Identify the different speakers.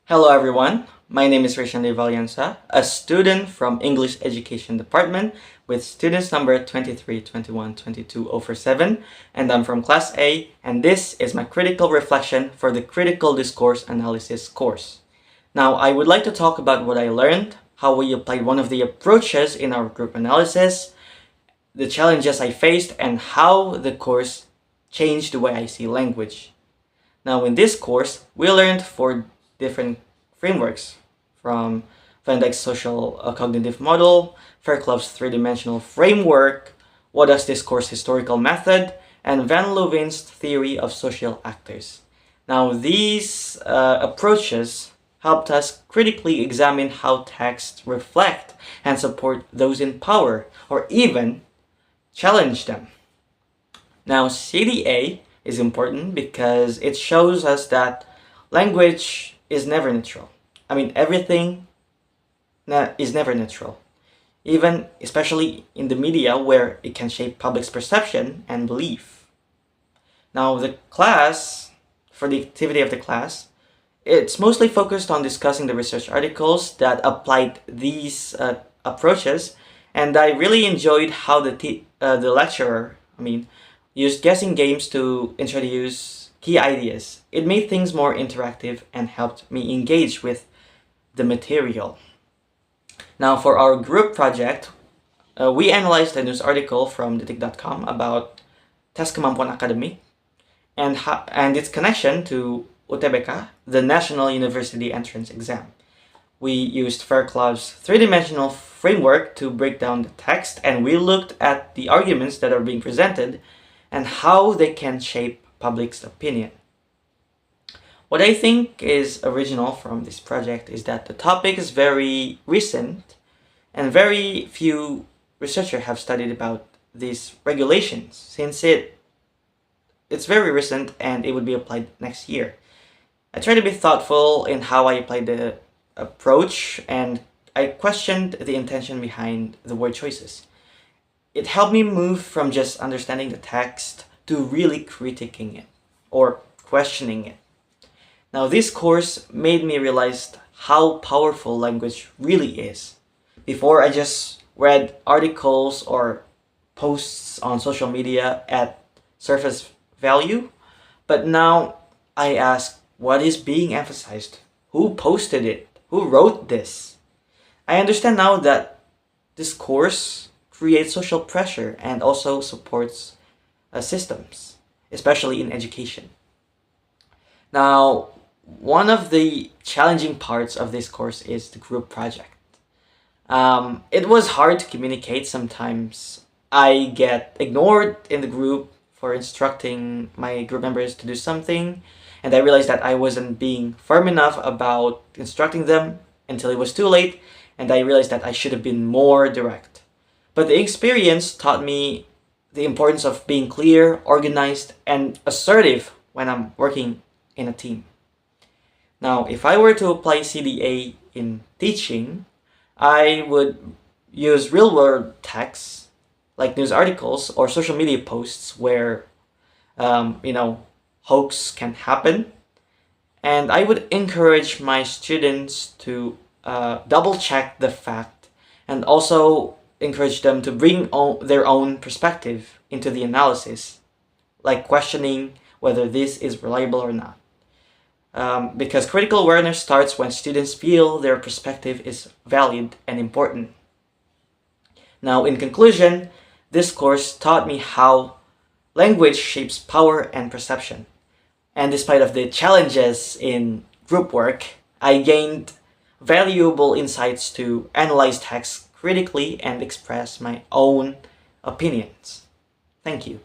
Speaker 1: Hello everyone, my name is Reishandy Valiansa, a student from English Education Department with students number 23212247, and I'm from Class A, and this is my critical reflection for the Critical Discourse Analysis course. Now, I would like to talk about what I learned, how we applied one of the approaches in our group analysis, the challenges I faced, and how the course changed the way I see language. Now, in this course, we learned 4 different frameworks from Van Dijk's social cognitive model, Fairclough's three-dimensional framework, Wada's discourse historical method, and Van Leuven's theory of social actors. Now, these approaches helped us critically examine how texts reflect and support those in power, or even challenge them. Now, CDA is important because it shows us that language is never neutral. Everything is never neutral, even especially in the media where it can shape public's perception and belief. Now, for the activity of the class, it's mostly focused on discussing the research articles that applied these approaches, and I really enjoyed how the lecturer, used guessing games to introduce key ideas. It made things more interactive and helped me engage with the material. Now, for our group project, we analyzed a news article from detik.com about tes kemampuan akademik and its connection to UTBK, the National University Entrance Exam. We used Fairclough's three-dimensional framework to break down the text, and we looked at the arguments that are being presented and how they can shape public's opinion. What I think is original from this project is that the topic is very recent and very few researchers have studied about these regulations since it's very recent and it would be applied next year. I try to be thoughtful in how I apply the approach, and I questioned the intention behind the word choices. It helped me move from just understanding the text to really critiquing it or questioning it. Now, this course made me realize how powerful language really is. Before, I just read articles or posts on social media at surface value, but now I ask, what is being emphasized? Who posted it? Who wrote this? I understand now that this course creates social pressure and also supports systems, especially in education. Now, one of the challenging parts of this course is the group project. It was hard to communicate. Sometimes I get ignored in the group for instructing my group members to do something, and I realized that I wasn't being firm enough about instructing them until it was too late, and I realized that I should have been more direct. But the experience taught me the importance of being clear, organized, and assertive when I'm working in a team. Now, if I were to apply CDA in teaching, I would use real-world texts like news articles or social media posts where, hoax can happen. And I would encourage my students to double-check the fact and also encourage them to bring their own perspective into the analysis, like questioning whether this is reliable or not. Because critical awareness starts when students feel their perspective is valid and important. Now, in conclusion, this course taught me how language shapes power and perception. And despite of the challenges in group work, I gained valuable insights to analyze text critically and express my own opinions. Thank you.